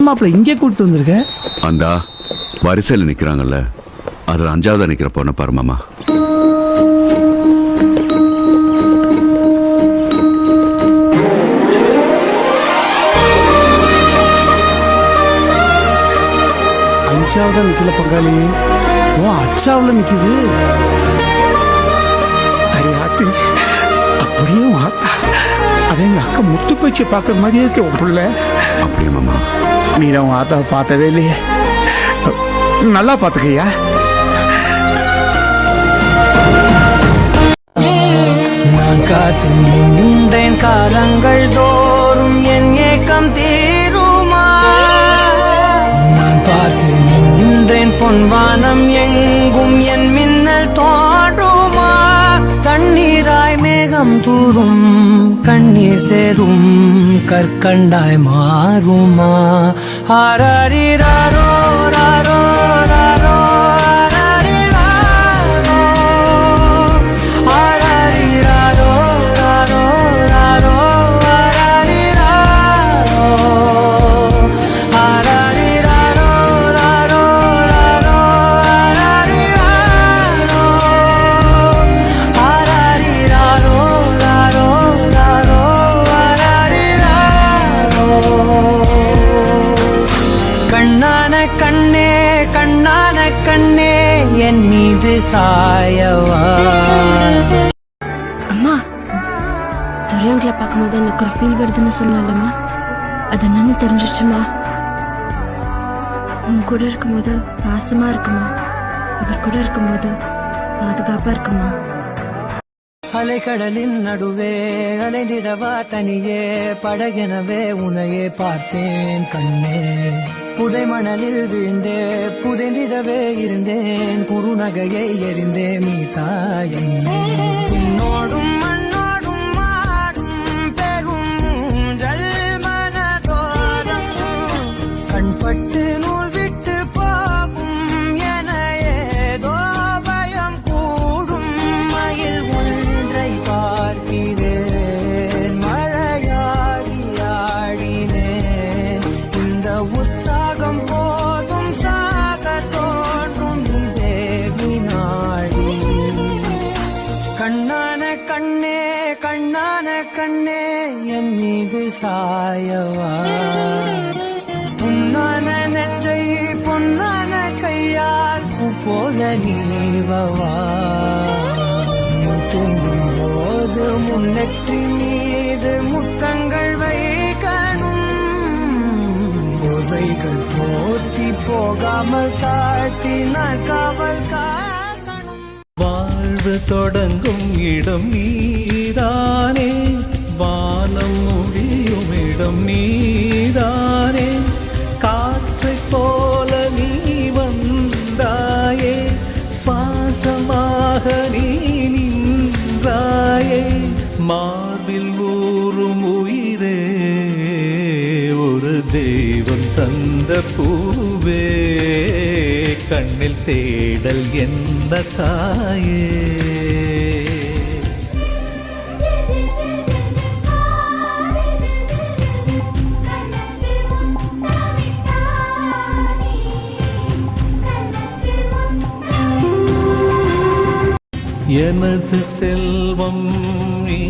மாப்பிள்ள இங்கே கூப்பிட்டு வந்திருக்க? அந்த வரிசையில் நிற்கிறாங்கல்ல, அதில் 5ஆவதா நிற்கிற பொண்ணை பாரு மாமா. அஞ்சாவதா நிக்கல பங்காளி, அச்சாவில் நிக்குது. அடி ஆத்தி, அப்படியே ஆத்தா, அதே எங்க அக்கா முத்து பேச்சு பார்க்கற மாதிரியே இருக்கு உன் பிள்ளை. அப்படியே மாமா. நீ உன் ஆத்தாவை பார்த்ததே இல்லையே, நல்லா பார்த்துக்கையா. நான் காத்து நின்றேன் காலங்கள் தோறும் என் ஏக்கம் தீருமா. நான் பார்த்து நின்றேன் பொன்வானம் எங்கும் என் மின்னல் தோன்றுமா. தண்ணீராய் மேகம் தூரும் கண்ணீர் சேரும் கற்கண்டாய் மாறுமா. ஆராரிராரோ ராரோ ராரோ என் மீது சாயவா. அம்மா, துரையங்களை பார்க்கும்போது எனக்கு ஒரு ஃபீல் வருதுன்னு சொன்னாலம்மா, அது என்னன்னு தெரிஞ்சிருச்சுமா. உன் கூட இருக்கும்போது பாசமா இருக்குமா, அவர் கூட இருக்கும்போது பாதுகாப்பா இருக்குமா. அலைக்கடலின் நடுவே அலைந்திடவா தனியே, படகெனவே உனையே பார்த்தேன் கண்ணே. புதை மணலில் விழுந்தே புதைந்திடவே இருந்தேன், குறுநகையை எரிந்தே மீட்டா என்னே. உன்னோடும் மண்ணோடும் மாடும் பெரும் ஊஞ்சல் மனதோரம், கண்பட்டு நூல் விட்டு போகும் என ஏதோ பயம் கூடும். மயில் ஒன்றை பார்க்கிறேன், மழையாகி ஆடினேன். இந்த உற்சாகம் போதும் சாக தோன்றும் இதே வினாடி. கண்ணான கண்ணே கண்ணான கண்ணே என் மீது சாயவா. பொன்னான நெற்றை பொன்னான கையால் போல நீவவா. தூங்கும் போது முன்னெற்றி மீது முத்தங்கள் வைக்கணும், போர்வைகள் போர்த்தி போகாமல் தாழ்த்தி நான் காவல் காக்கணும். வாழ்வு தொடங்கும் இடம் நீதானே, வானம் முடியும் இடம் நீதானே. காற்றை போல நீ வந்தாயே, சுவாசமாக நீ நின்றாயே. மார்பில் ஊறும் உயிரே, ஒரு தெய்வம் தந்த பூவே. கண்ணில் தேடல் என்ன தாயே. எனது செல்வம் நீ,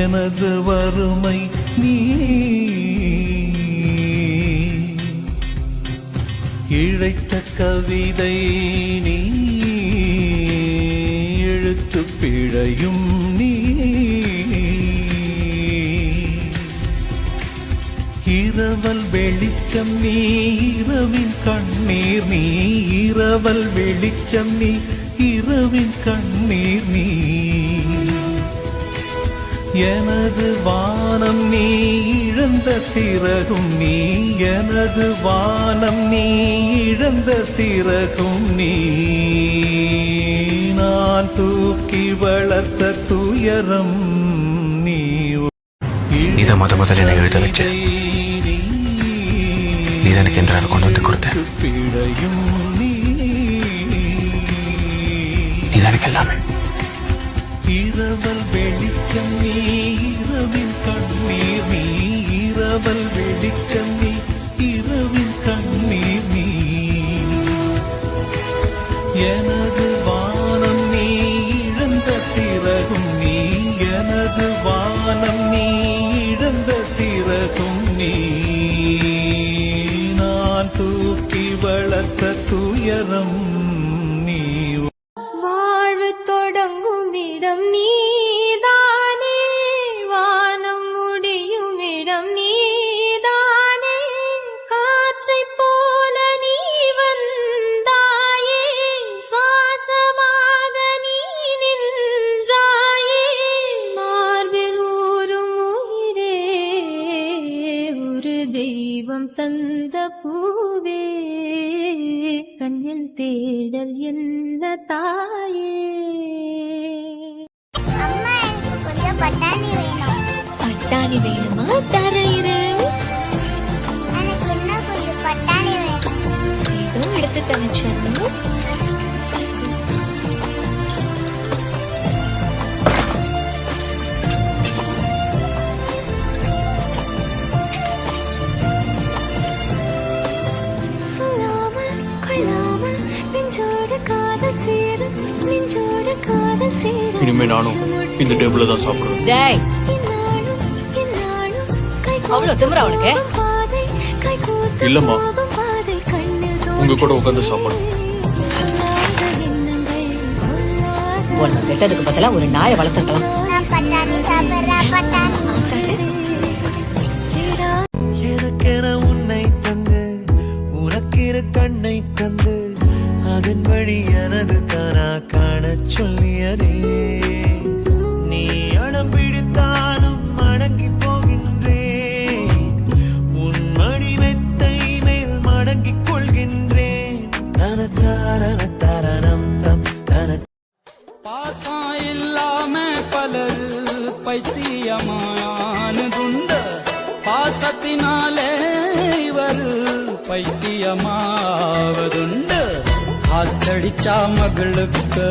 எனது வறுமை நீ. இழைத்த கவிதை நீ, எழுத்து பிழையும் நீ. இரவல் வெளிச்சம் நீ, இரவின் கண்ணீர் நீ. இரவல் வெளிச்சம் நீ, இரவின் கண்ணீர் நீ. எனது வானம் நீ, இழந்த சிறகும் நீ. எனது வானம் நீ, இழந்த சிறகும் நீ. நான் தூக்கி வளர்த்த துயரம் நீ. இதை முதல்ல என்னை எழுத வச்ச நீ எனக்கு என்றால் கொண்டு வந்து கொடுத்த. நீ எனக்கு எல்லாமே. இரவல் வெளிச்சம் நீ, இரவின் கண்ணீர் நீ. இரவல் வெளிச்சம் நீ இரவின் கண்ணீர் நீ எனது வானம் நீ இழந்த சிறகும் நீ எனது வானம் நீ இழந்த சிறகும் நீ நான் தூக்கி வளர்த்த துயரம் நீ வாழ்வு தொடங்கும் இடம் நீதானே, வானம் முடியும் இடம் நீதானே, காற்றைப் போல நீ வந்தாயே, சுவாசமாக நீ நின்றாயே, மார்பில் ஊறும் உயிரே, ஒரு தெய்வம் தந்த பூவே, கண்ணில் தேடல் என்ன தாயே. அம்மா எனக்கு கொஞ்சம் பட்டாணி வேணும். பட்டாணி வேணுமா? தரையிறேன். எனக்கு இன்னும் கொஞ்சம் பட்டாணி வேணும். ஏதோ எடுத்து தரச்சேன். சொல்லாமல் கொள்ளாமல் நெஞ்சோடு காதல் சேரும், நெஞ்சோடு காதல் சேரும். இனிமே நானும் இந்த டேபிள்ல தான் சாப்பிடுவேன். டேய் இந்நாளும் இந்நாளும் கைகோர்த்து அவ்வளவு திமிரா உனக்கு? போகும் பாதை, கைகோர்த்து இல்லம்மா. போகும் பாதை, கண்ணில் உங்க கூட உட்கார்ந்து சாப்பிடணும். சொல்லாத எண்ணங்கள் கொள்ளாத உன்னை கெட்டதுக்கு பதிலா ஒரு நாயை வளர்த்துக்கலாம். நான் பட்டாணி சாப்பிடுறேன். பட்டாணி எனக்கென உன்னை தந்து உனக்கிரு கண்ணை தந்து அதன் வழி எனது காணா காணச் சொல்லியதே நீ அடம் பிடித்தாலும் அடங்கி போகின்றேன் உன் மடி மெத்தை மேல் மடங்கிக் கொள்கின்றேன் தனத்தாரணம் தம் தன பாசம் இல்லாம பலர் பைத்தியமானதுண்டு பாசத்தினாலே இவர் பைத்தியமாவதுண்டு காத்தடிச்சா மகளுக்கு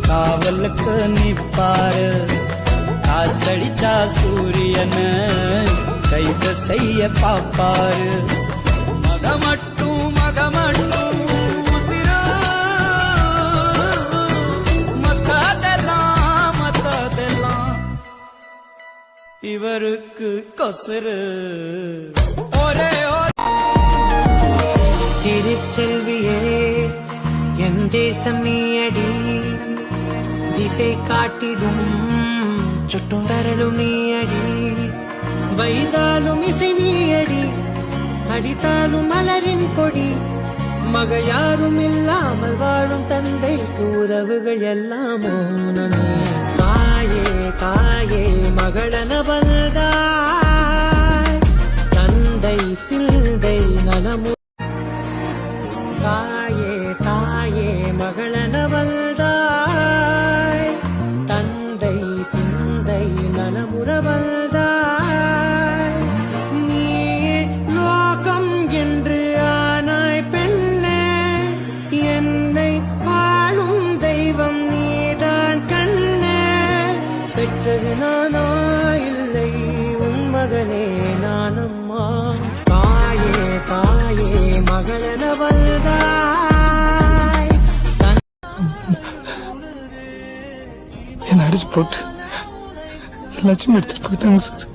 காவலுக்கு நிப்பாரு காத்தடிச்சா சூரியன கைது செய்ய பாப்பாரு மகமட்டும் உசிரா மத்ததெல்லாம் இவருக்கு கொசுரு ஒரே திருச்செல்வியே என் தேசம் நீயடி திசை காட்டிடும் சுட்டும் தரலும் நீயடி வைத்தாலும் இசை நீயடி அடித்தாலும் மலரின் கொடி மகள் யாரும் இல்லாமல் வாழும் தந்தைக்கு உறவுகள் எல்லாம் மௌனமே தாயே தாயே மகளன வந்தாய் தந்தை சிந்தை நலமு தாயே தாயே மகளன வந்தாய் தந்தை சிந்தை நலமுற வந்தாய் நீயே லோகம் என்று ஆனாய் பெண்ணே என்னை வாழும் தெய்வம் நீதான் கண்ணே பெற்றது நானா இல்லை உன் மகனே நானம்மா தாயே தாயே மகளன வந்தாய் என்ன அடிச்சு போட்டு எல்லாச்சும் எடுத்துட்டு போயிட்டாங்க சார்.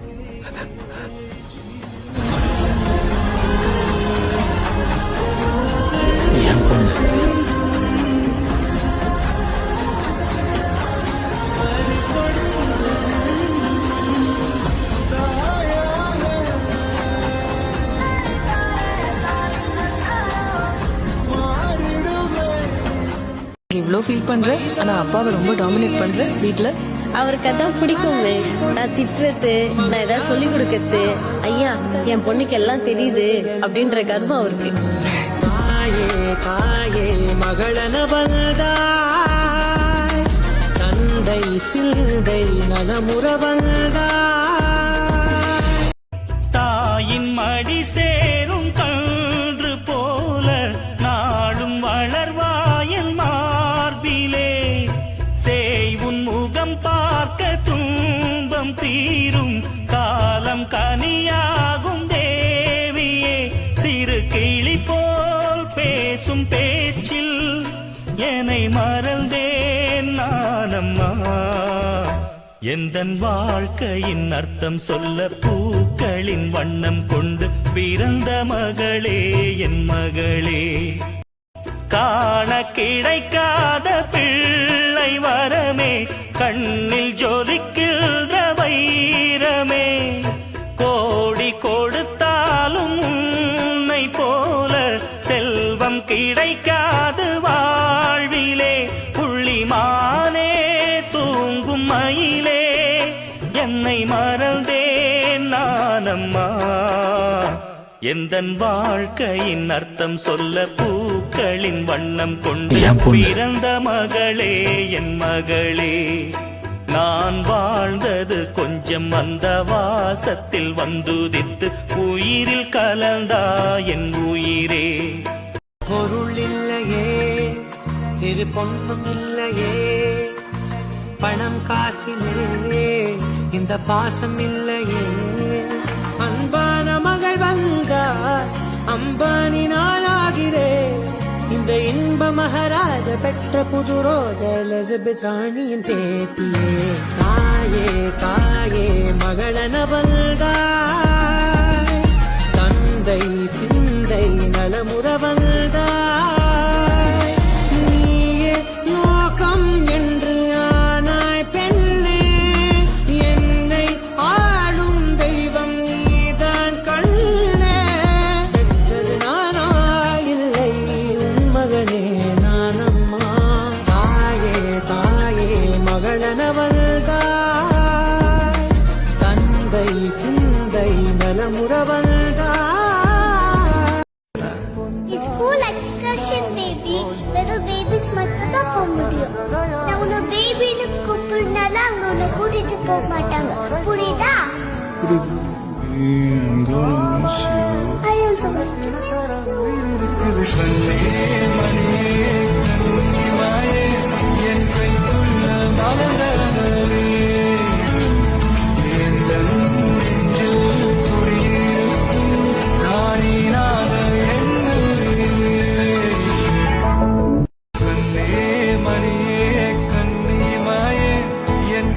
என் பொண்ணு இவ்ளோ ஃபீல் பண்ற, ஆனா அப்பாவை ரொம்ப டாமினேட் பண்ற வீட்ல. அவருக்கு அதான் பிடிக்கும் மிஸ். நான் திட்டுறது, நான் ஏதாவது சொல்லி கொடுக்கறது, ஐயா என் பொண்ணுக்கு எல்லாம் தெரியுது அப்படின்ற கர்வம் அவருக்கு. தாயே தாயே மகளன வந்தாய் தந்தை சிந்தை நலமுற வந்தாய் தாயின் மடி சேரும் கன்று போல நாளும் வளர்வாயன் மார்பிலே சேய் உன் முகம் பார்க்க துன்பம் தீரும் காலம் கனியா பேசும் பேச்சில் என்னை மறந்தேன் நானம்மா. எந்தன் வாழ்க்கையின் அர்த்தம் சொல்ல பூக்களின் வண்ணம் கொண்டு பிறந்த மகளே என் மகளே. காண கிடைக்காத பிள்ளை வரமே, கண்ணில் ஜொலிக்கின்ற வைரமே. கோடி கொடுத்தாலும் உன்னை போல செல்வம் கிடைக்காது வாழ்விலே. புள்ளிமானே தூங்கும் மயிலே, என்னை மறந்தேன் நானம்மா. எந்தன் வாழ்க்கையின் அர்த்தம் சொல்ல பூக்களின் வண்ணம் கொண்டு பிறந்த மகளே என் மகளே. நான் வாழ்ந்தது கொஞ்சம் அந்த வாசத்தில் வந்துதித்து உயிரில் கலந்தா என் உயிரே. பொருள் இல்லையே, சிறு பொண்ணும் இல்லையே, பணம் காசிலே இந்த பாசம் இல்லையே. அன்பான மகள் வந்தார், அம்பானி நானாகிறேன். இந்த இன்ப மகாராஜ பெற்ற புது ரோஜ எலிசபெத் ராணியின் பேத்தியே. தாயே தாயே மகளன வந்தாய், தந்தை சிந்தை நலமுற வந்தாய். நீயே லோகம் என்று ஆனாய் பெண்ணே, என்னை ஆளும் தெய்வம் நீதான் கண்ணே. பெற்றது நானா இல்லை உன் மகனே நானம்மா. தாயே தாயே மகளன வந்தாய், தந்தை சிந்தை நலமுற வந்தாய். ஸ்கூல் எக்ஸ்கர்ஷன் பேபி வெறும் பேபிஸ் மட்டும் தான் போக முடியும். நான் உன்னை பேபின்னு கூப்பிடுனால அங்க உன்னை கூட்டிட்டு போக மாட்டாங்க, புரியுதா? I also want to miss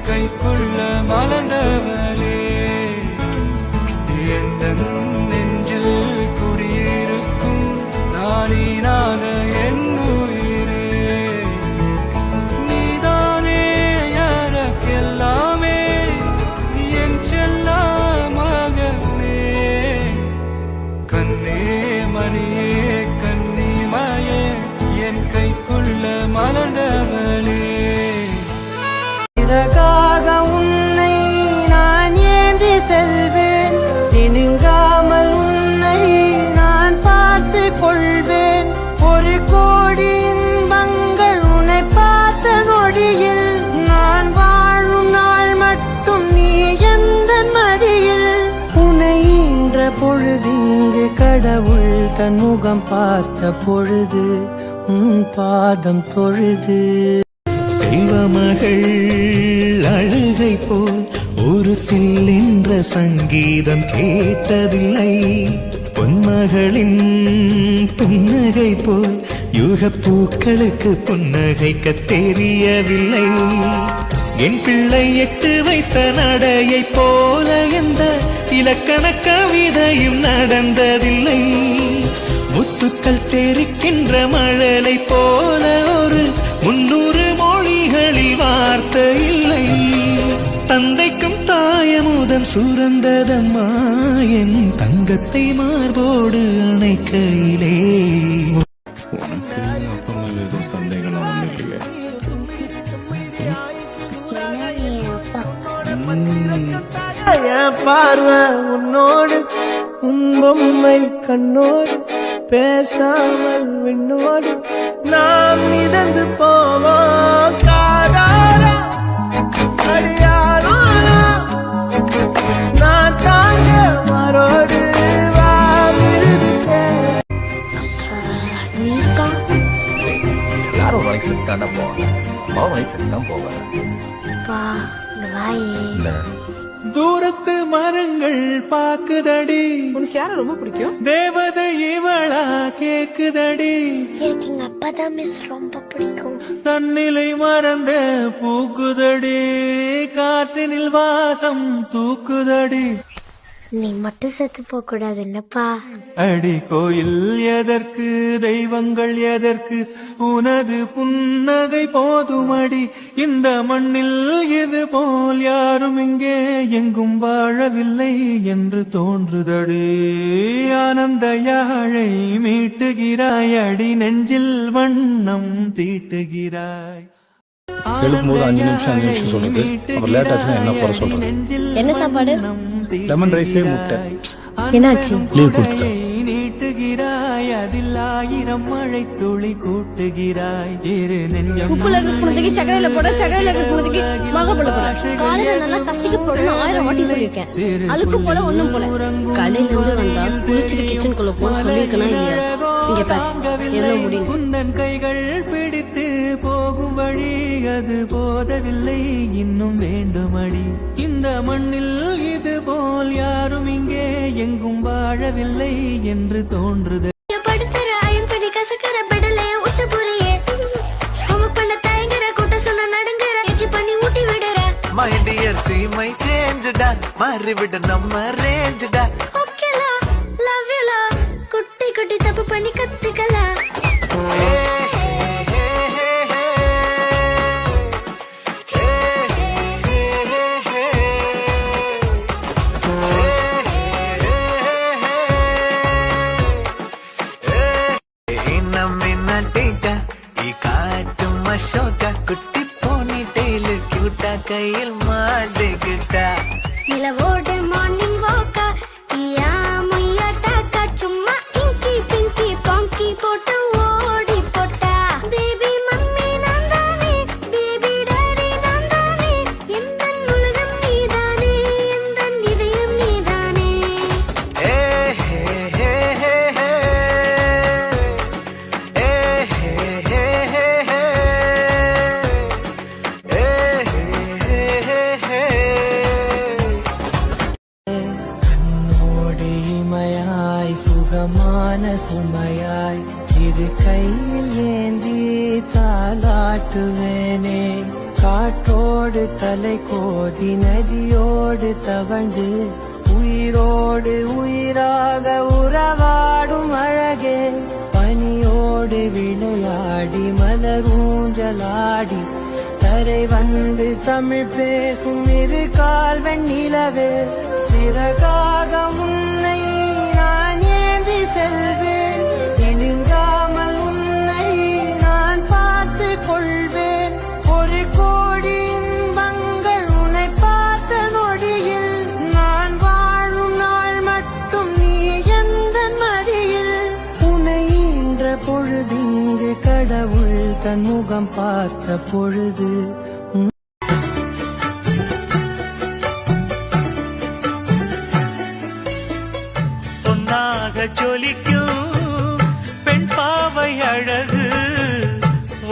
கைக்குள்ள மலர்ந்தவளே, எந்தன் நெஞ்சில் குடியிருக்கும் நாளினால என் உயிரே. நீதானே எனக்கெல்லாமே, என் செல்ல மகனே. கண்ணே மணியே கன்னிமாயே, என் கைக்குள்ள மலர்ந்தவளே. பிறகாக உன்னை நான் ஏந்தி செல்வேன், சினுங்காமல் உன்னை நான் பார்த்து கொள்வேன். ஒரு கோடி இன்பங்கள் உன்னை பார்த்த நொடியில், நான் வாழும் நாள் மட்டும் நீ எந்த மடியில். உன்னை ஈன்ற பொழுதிங்கு கடவுள் தன் முகம் பார்த்த பொழுது உன் பாதம் தொழுது. செல்வமகள் அழுகை போல் ஒரு சில்லென்ற சங்கீதம் கேட்டதில்லை. பொன்மகளின் புன்னகை போல் யுகப்பூக்களுக்கு புன்னகைக்க தெரியவில்லை. என் பிள்ளை எட்டு வைத்த நடையை போல எந்த இலக்கண கவிதையும் நடந்ததில்லை. முத்துக்கள் தெரிக்கின்ற மழலை போல ஒரு 300 மொழிகளில் வார்த்தை இல்லை. தந்தைக்கும் தாயமுதம் சுரந்ததம்மா, என் தங்கத்தை மார்போடு அணைக்கையிலே. உனக்கு அப்பா மேல ஏதோ சந்தேகம் ஒண்ணு இல்லையே? என் பார்வை உன்னோடு, உன் பொம்மை கண்ணோடு, பேசாமல் விண்ணோடு நாம் மிதந்து போவோம். காதாரா அடியாரோ நான் தாங்க மரோடு வா விருது யாரும் வயசு தானே போவாங்க, வயசுக்கு தான் போவேன். வா வாயே. இல்ல தூரத்து மரங்கள் பாக்குதடி, உனக்கு யாரை ரொம்ப பிடிக்கும்? தேவதை இவளா கேக்குதடி, எனக்கு எங்க அப்பா தான் மிஸ் ரொம்ப பிடிக்கும். தன்னிலை மறந்த பூக்குதடி, காற்றினில் வாசம் தூக்குதடி. நீ மட்டும் செத்து போக கூடாது இல்லப்பா. அடி கோயில் எதற்கு, தெய்வங்கள் எதற்கு, உனது புன்னகை போதுமடி. இந்த மண்ணில் இது போல் யாரும் இங்கே எங்கும் வாழவில்லை என்று தோன்றுதடி. ஆனந்த யாழை மீட்டுகிறாய் அடி, நெஞ்சில் வண்ணம் தீட்டுகிறாய். எழுப்பும்போது 5 நிமிஷம் சொல்லுது, அப்புறம் லேட் ஆச்சுன்னா என்ன போற சொல்றது. என்ன சாப்பாடு? லெமன் ரைஸ்லயே முட்டை. என்னாச்சு? லீவ் கொடுத்துட்டேன். நீட்டுகிறாய் அதில் 1000 மழை துளி கூட்டுகிறாய். இரு நெஞ்சம் உப்புல இருக்கிற ஸ்பூனுக்கு சக்கரையில போட, சக்கரையில இருக்கிற ஸ்பூனுக்கு மகப்பட போட. காலையில நல்லா கசிக்க போடணும் 1000 வாட்டி சொல்லியிருக்கேன். அழுக்கு போல ஒண்ணும் போல. கடையில இருந்து வந்தா குளிச்சுட்டு கிச்சனுக்குள்ள போக சொல்லியிருக்கனா இல்லையா? இங்க பாரு எவ்வளவு முடியும். குந்தன் கைகள் பிடித்து போகும் வழி அது போதவில்லை, இன்னும் வேண்டுமடி. இந்த மண்ணில் இது போல் யாரும் இங்கே எங்கும் வாழவில்லை என்று தோன்றுது. படுத்துற ஐம்பது கசக்கிற பெடலைய உச்ச புரியே பண்ண தயங்குற கூட்ட சொன்ன நடுங்குற எச்சி பண்ணி ஊட்டி விடுற. My dear see my change டா, மாறி விட நம்ம ரேஞ்ச் டா. ஓகேலா லவ் யூ லா, குட்டி குட்டி தப்பு பண்ணி கத்துக்கலாம். குட்டி போனி டெய்லு கியூட்டா கையில் மாட்டுக்கிட்டா. நிலவோடு மார்னிங் வாக்கா ஈயா முய்யா டாக்கா, சும்மா இங்கி பிங்கி பாங்கி போட்டு ஓடி போட்டா. பேபி மம்மி நான் தானே, பேபி டாடி நான் தானே, எந்த உலகம் நீதானே, எந்த இதயம் நீதானே. ஏ ஹே ஹே ஹே ஹே ஏ ஹே ஹே ஹே ஹே கண்ணோடிமையாய் சுகமான சுமையாய் இது கையில் ஏந்தி தாலாட்டுவேனே. காற்றோடு தலை கோதி நதியோடு தவழ்ந்து உயிரோடு உயிராக உறவாடும் அழகே. பனியோடு விளையாடி மலரூஞ்சலாடி தரை வந்து தமிழ் பேசும் இரு கால் வெண்ணிலவே. சிறகாக உன்னை நான் ஏந்தி செல்வேன், சினுங்காமல் உன்னை நான் பார்த்து கொள்வேன். ஒரு கோடி இன்பங்கள் உன்னை பார்த்த நொடியில், நான் வாழும் நாள் மட்டும் நீ எந்த மடியில். உன்னை ஈன்ற பொழுதிங்கு கடவுள் தன் முகம் பார்த்த பொழுது. பொன்னாக ஜொலிக்கும் பெண் பாவை அழகு,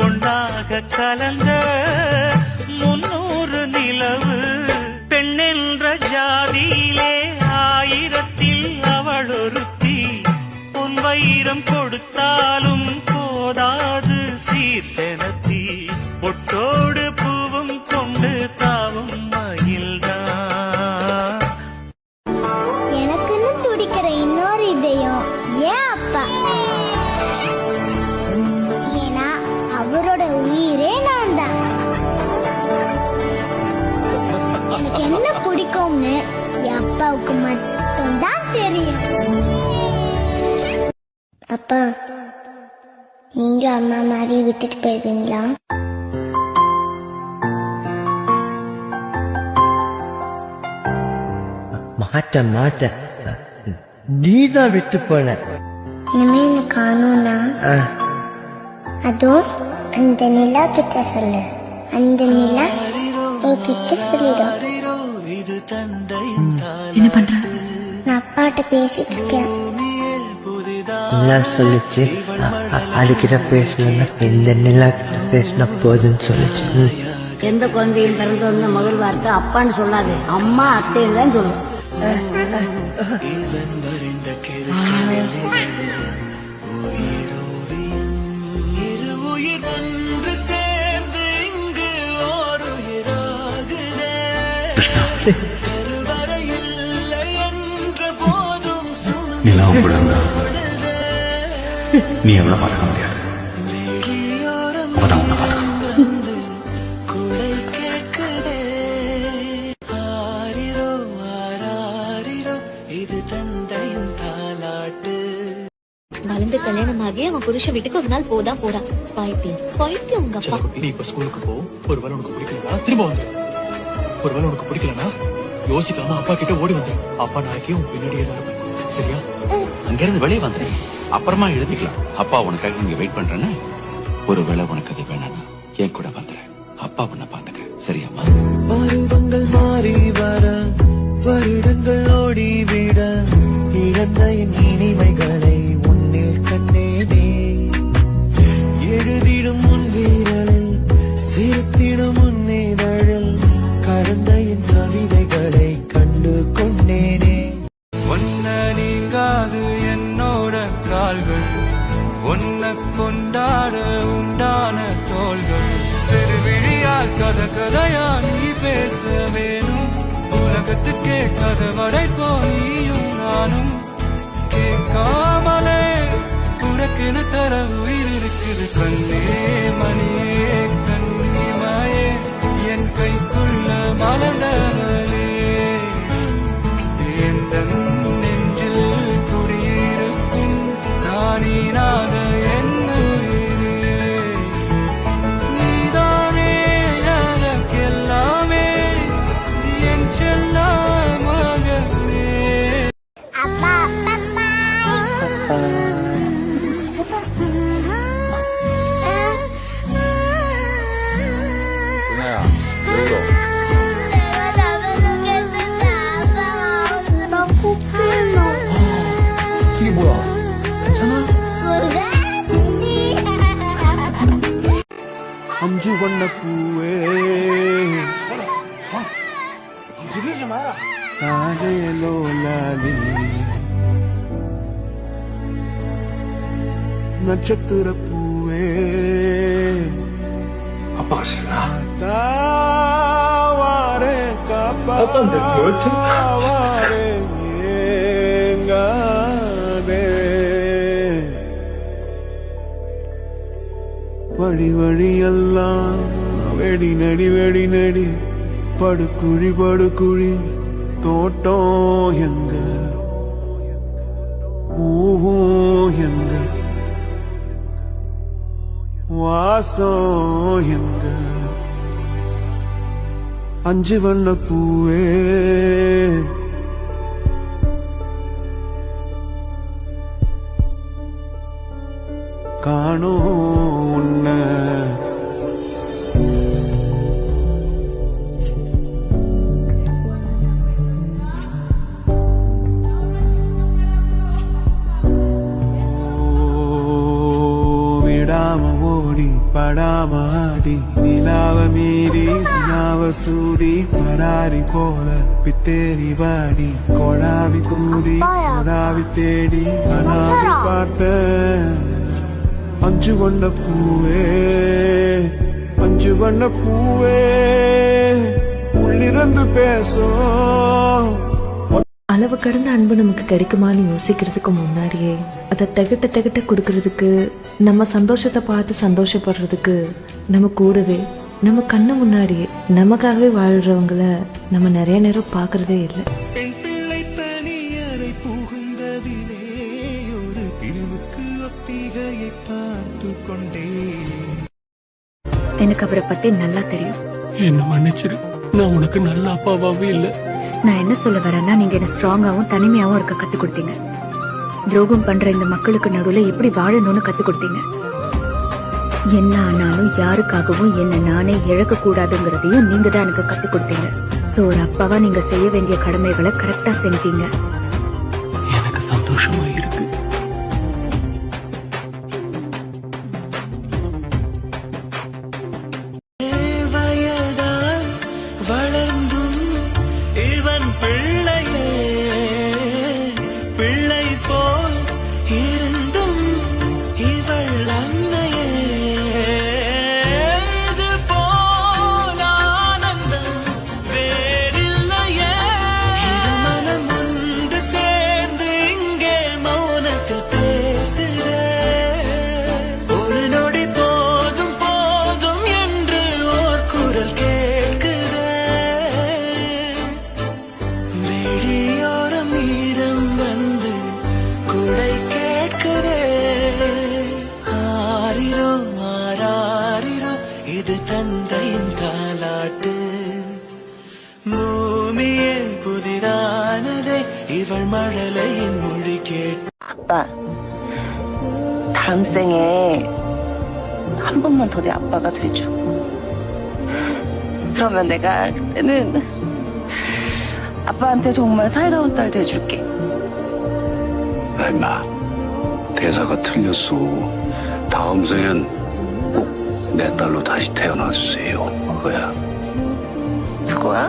ஒன்றாக கலந்த 300 நிலவு. பெண்ணென்ற ஜாதியிலே 1000ல் அவள் ஒருத்தி, பொன் வைரம் கொடுத்தாலும் போதாது சீர் செனத்தி. பொட்டோடு பூவும் கொண்டு தாவும் மயில்தான். எனக்குன்னு துடிக்கிற இன்னொரு இதயம் ஏன் அப்பா. ஏன்னா அவரோட உயிரே நான் தான். எனக்கு என்ன பிடிக்கும்னு என் அப்பாவுக்கு மட்டும்தான் தெரியும். அப்பா, நீங்க அம்மா மாதிரி விட்டுட்டு போயிடுவீங்களா? மாட்ட மாட்ட, நீதான் விட்டு போன. இனிமே என்ன காணும்னா அதுவும் அந்த நிலா கிட்ட சொல்லு. அந்த நிலா என்கிட்ட சொல்லிடும். என்ன பண்ற? நான் அப்பாட்ட பேசிட்டு இருக்கேன். நிலா சொல்லிச்சு, அதுகிட்ட பேசலன்னா இந்த நிலா கிட்ட பேசினா போதுன்னு சொல்லிச்சு. எந்த குழந்தையும் பிறந்தோன்னு முதல் வார்த்தை அப்பான்னு சொல்லாது, அம்மா அத்தைன்னு தான் சொல்லும். இவன் வரைந்த கிழக்கில் இரு உயிர் ஒன்று சேர்ந்து இங்கு ஓர் உயிராகுதே. கருவறை இல்லை என்ற போதும் நிலாவும் கூட இருந்தா நீ எவ்வளவு பார்க்க முடியாது. அவதான் உன்னை பார்த்துக்கணும். குடை கேட்குதே. ஆரிரோ ஆராரிரோ இது தந்தையின் தாலாட்டு. வளர்ந்து கல்யாணமாகி அவன் புருஷ வீட்டுக்கு ஒரு நாள் போதான் போறான். பைத்தியம் உங்க அப்பா. நீ இப்ப ஸ்கூலுக்கு போ. ஒருவேளை உனக்கு பிடிக்கலனா திரும்ப வந்து. ஒருவேளை உனக்கு பிடிக்கலனா யோசிக்காம அப்பா கிட்ட ஓடி வந்து. அப்பா நாளைக்கு உன் பின்னாடியே தான் இருப்பேன். சரியா? அங்கிருந்து வெளியே வந்துடு. அப்புறமா எழுதிக்கலாம். அப்பா உனக்காக இங்க வெயிட் பண்றேன்னு. ஒருவேளை உனக்கு அது வேணாம், என் கூட வந்துடு. அப்பா உன்னை பாத்துக்க. சரியாம்மா? பருவங்கள் மாறி வர வருடங்கள் ஓடி விட இழந்த என் இனிமைகளை உன்னில் கண்டேனே. எழுதிடும் உன் வீரலில் சிரித்திடும் உன் இதழில் கடந்த என் கவிதைகளை கண்டு கொண்டேனே. ஒன்ன நீங்காது என்னோட கால்கள், ஒன்ன கொண்டாட உண்டான தோள்கள். சிறுவிழியால் கதை கதையா நீ பேச வேணும். உலகத்துக்கே கதை வரைப்போ நீயும் நானும். கேட்காமலே உனக்கென தர உயிர் இருக்குது. கண்ணே மணியே கண்ணிமாயே என் கைக்குள்ள மலர்ந்தவளே. எந்த நெஞ்சில் குடியிருக்கும் நானீனாக என் உயிரே. நீதானே எனக்கெல்லாமே என் செல்ல மகனே. அப்பா 이게 뭐야? 괜찮아? அஞ்சு வண்ண பூவே லோலாலி நட்சத்திர பூவே 아빠가 싫나? தாவாரே காப்பாவாரே ஏங்காதே. வழி வழியெல்லாம் வெடி நடி வெடி நடி படுக்குழி படுக்குழி தோட்டம் எங்க பூவும் எங்க வாசம் எங்க. அஞ்சு வண்ண பூவே காணோம் உன்னை விடாம ஓடி படாம ஆடி நிலாவ மீறி நிலாவ சூடி பராரி போல பித்தேரி வாடி கொடாவி கூடி கொடாவி தேடி அனாவி பார்த்த அஞ்சு வண்ண பூவே அஞ்சு வண்ண பூவே உள்ளிருந்து பேசும். அளவு கடந்த அன்பு நமக்கு கிடைக்குமான்னு யோசிக்கிறதுக்கு முன்னாடியே அதை திகட்ட கொடுக்கறதுக்கு, நம்ம சந்தோஷத்தை பார்த்து சந்தோஷப்படுறதுக்கு நம்ம கூடவே நம்ம கண்ணு முன்னாடியே நமக்காகவே வாழ்றவங்கள நம்ம நிறைய நேரம் பார்க்கறதே இல்லை. என் பிள்ளை தனியறை புகுந்ததிலே ஒரு பிரிவுக்கு ஒத்திகையை பார்த்து கொண்டே. எனக்கு அவரை பத்தி நல்லா தெரியும். என்ன மன்னிச்சிரு, நான் உனக்கு நல்ல அப்பாவாவே இல்லை. நான் என்ன சொல்ல வரேன்னா, நீங்க என்ன ஸ்ட்ராங்காவும் தனிமையாவும் இருக்க கத்து கொடுத்தீங்க. துரோகம் பண்ற இந்த மக்களுக்கு நடுவுல எப்படி வாழணும்னு கத்து கொடுத்தீங்க. என்ன ஆனாலும் யாருக்காகவும் என்ன நானே இழக்க கூடாதுங்கிறதையும் நீங்க தான் எனக்கு கத்து கொடுத்தீங்க. சோ ஒரு அப்பாவா நீங்க செய்ய வேண்டிய கடமைகளை கரெக்டா செஞ்சீங்க. எனக்கு சந்தோஷமா இருக்கு. வயது மழலையின் மொழி கேட்டு 아빠, 다음 생에 한 번만 더 내 아빠가 돼줘. 그러면 내가 그때는 아빠한테 정말 살가운 딸 돼줄게. 임마, 대사가 틀렸어. 다음 생엔 꼭 내 딸로 다시 태어나주세요. 그거야. 그거야?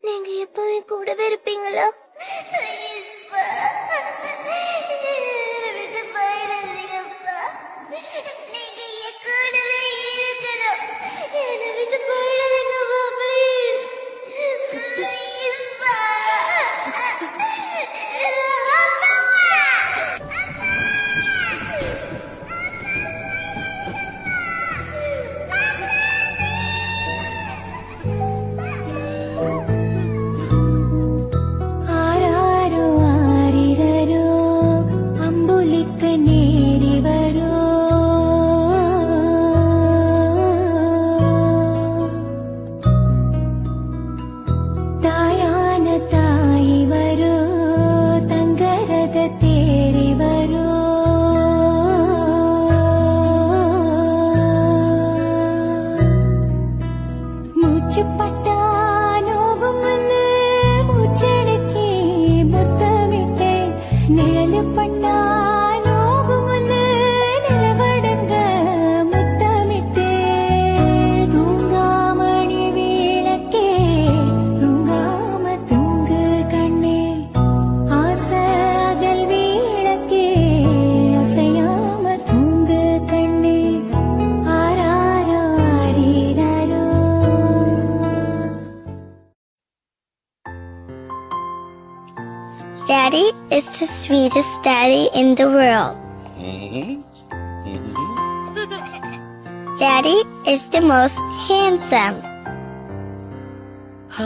நீங்க எப்பவும் கூடவே இருப்பீங்களா? விட்டு போயிடாதீங்கப்பா. நீங்க என் கூடவே இருக்கணும். என்னை விட்டு போயிடாதீங்கப்பா, please. Pleaseப்பா. ஆராரோ ஆரிரரோ அம்புலிக்க நேரி வரோ தாயான தாய் வரோ தங்கரத தேரி வரோ மூச்சு பட்டா நோகும்னு மூச்செடுக்கே முத்தமிட்டே நிழலு பட்டா நோகும்னு நிலவடங்க முத்தமிட்டே தூங்காமணி விளக்கே தூங்காம தூங்கு கண்ணே ஆசை அகல் விளக்கே அசையாம தூங்கு கண்ணே ஆராரோ ஆரிரரோ. Daddy is the sweetest daddy in the world. Daddy is the most handsome.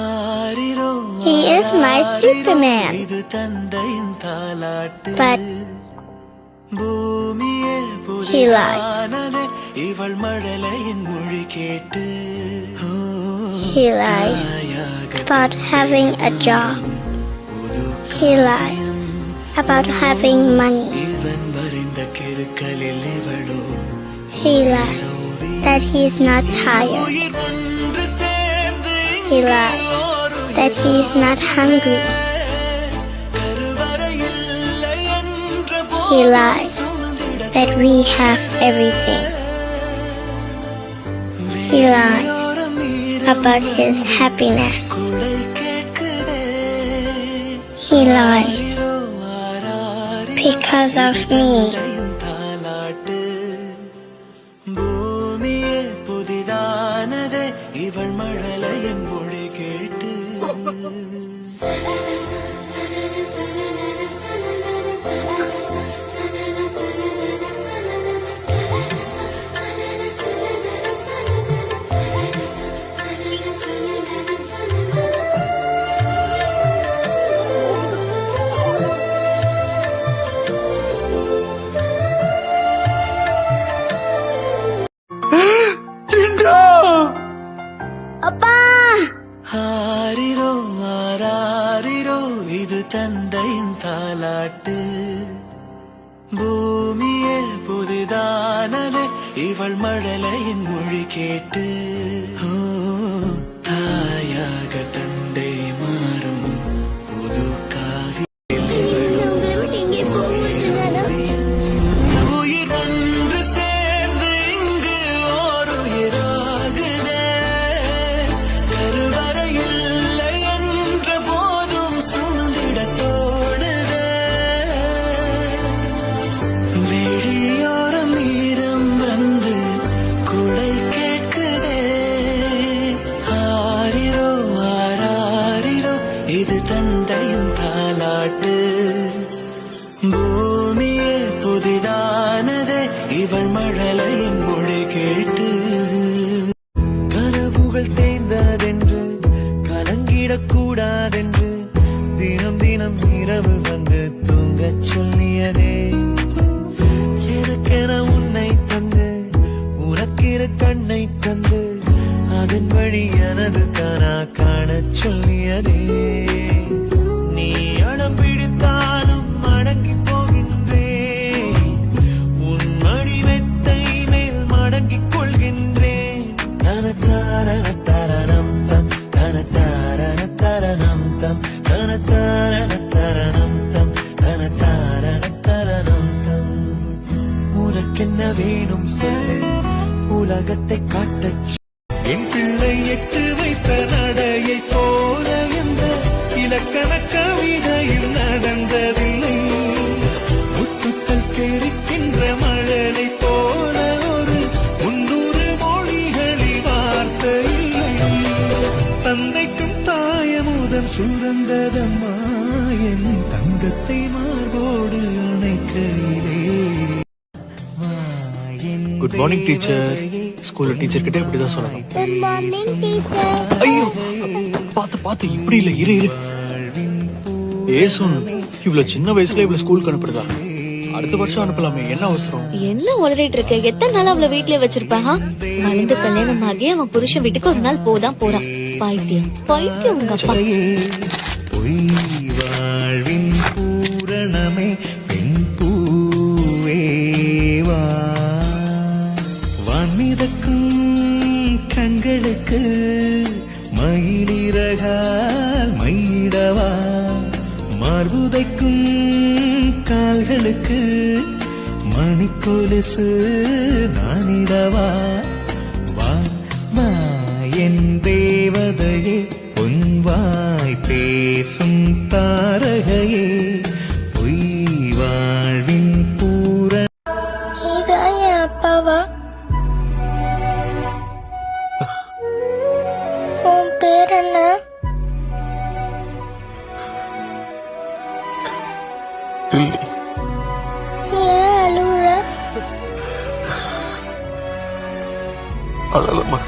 ஆரிரோ He is my Superman. இது தந்தையின் தாலாட்டு But பூமியே he lies. புதிதானதே இவள் மழலையின் மொழி கேட்டு He lies about having a job. He lies about having money. இவன் வரைந்த கிறுக்கலில் இவளோ He lies that he is not tired. உயிர் ஒன்று சேர்ந்து He lies that he is not hungry. கருவறை இல்லை என்ற He lies that we have everything. He lies about his happiness. போதை கேட்குதே He lies because of me. தாலாட்டு பூமியே புதிதானதே இவள் மழலையின் மொழி கேட்டு அப்பா, ஆரிரோ ஆராரிரோ இது தந்தையின் தாலாட்டு பூமியே புதிதானதே இவள் மழலையின் மொழி கேட்டு தாயாக தந்தை மாறும் புது காவி உங்களை விட்டு எங்கே போகுது? உயிர் ஒன்று சேர்ந்து இங்கு ஓர் உயிராகுதே கருவறை இல்லை என்ற போதும் சுமந்திட தோணுதே வெளியோரம் ஈரம் வந்து குடை கேட்குதே ஆரிரோ ஆரா கூடாதென்று தினம் தினம் இரவு வந்து தூங்கச் சொல்லியதே எனக்கென உன்னை தந்து உனக்கிரு கண்ணை தந்து அதன் வழி எனது கனா காணச் சொல்லியதே நீ அடம் பிடித்தாலும் அடங்கி போகின்றேன் உன் மடி மெத்தை மேல் மடங்கிக் கொள்கின்றேன் தனத்தாரண தரணம் தம் தனத்தாரண தரணம் தம் தனத்தாரண தரணம் தம் தனத்தாரண தரணம் தம் உனக்கென்ன வேணும் சொல்லு உலகத்தை காட்டச் என் பிள்ளை எட்டு வைத்த நடையை போல எந்த இலக்கண கவிதையில் நடந்ததில்லை முத்துக்கள் தெரிக்கின்ற மழலை போல ஒரு 300 மொழிகளில் வார்த்தை இல்லை தந்தைக்கும் தாயமுதம் சுரந்ததம்மா என் தங்கத்தை மார்போடு அணைக்கையிலே குட் மார்னிங் டீச்சர். ஸ்கூல்ல டீச்சர் கிட்ட இப்படிதான் சொல்லணும். ஐயோ பாத்து இப்படி இல்ல இரு ஏசுன் இவ்வளவு சின்ன வயசுல இவ்வளவு ஸ்கூலுக்கு அனுப்புறதா? அடுத்த வருஷம் அனுப்பலாமே, என்ன அவசரம்? என்ன உளறிட்டு இருக்க? எத்தனை நாள் அவளை வீட்லயே வச்சிருப்பா? வளர்ந்து கல்யாணம் ஆகி அவன் புருஷன் வீட்டுக்கு ஒரு நாள் போதான் போறான். பைத்தியம் உங்க அப்பா. பொய் வாழ்வின் பூரணமே பெண் பூவேவா வான்மிதக்கும் கண்களுக்கு மயிலிறகால் மயிடவா மார்புதைக்கும் கால்களுக்கு மணிக்கொலுசு நானிடவா வா வா என் தேவதையே பொன்வாய் பேசும் தாரகையே பொய் வாழ்வின் பூர இதான் என் அப்பாவா? உன் பேர் என்ன? ஏன் அழுகுற? அழலம்மா.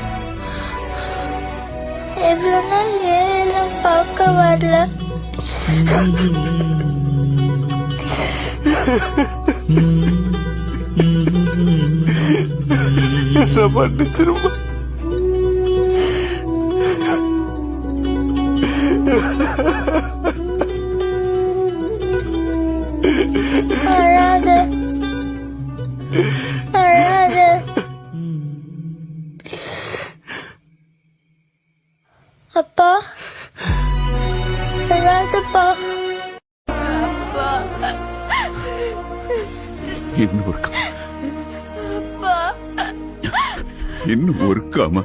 எவ்வளவு நாள் ஏன் பார்க்க வரல? என்ன பண்ணிச்சிருமா? அழாத அழாத. அப்பா அழாதப்பா. இன்னும் ஒருக்காமா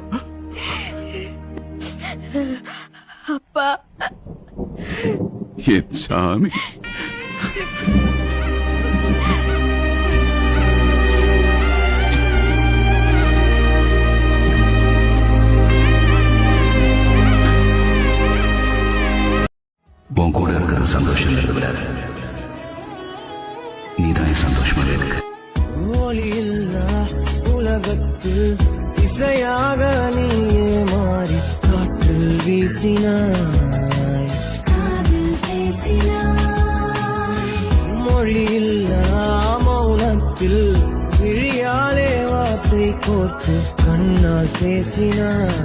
அப்பா என் சாமி. உன் கூட இருக்கிற சந்தோஷம் விட நீதான் சந்தோஷமாக இருக்கு. ஒளியில்லா உலகத்தில் இசையாக நீயே மாறி காற்றில் வீசினாய் மொழியில்லா மௌனத்தில் விழியாலே வார்த்தை கோர்த்து கண்ணால் பேசினாய்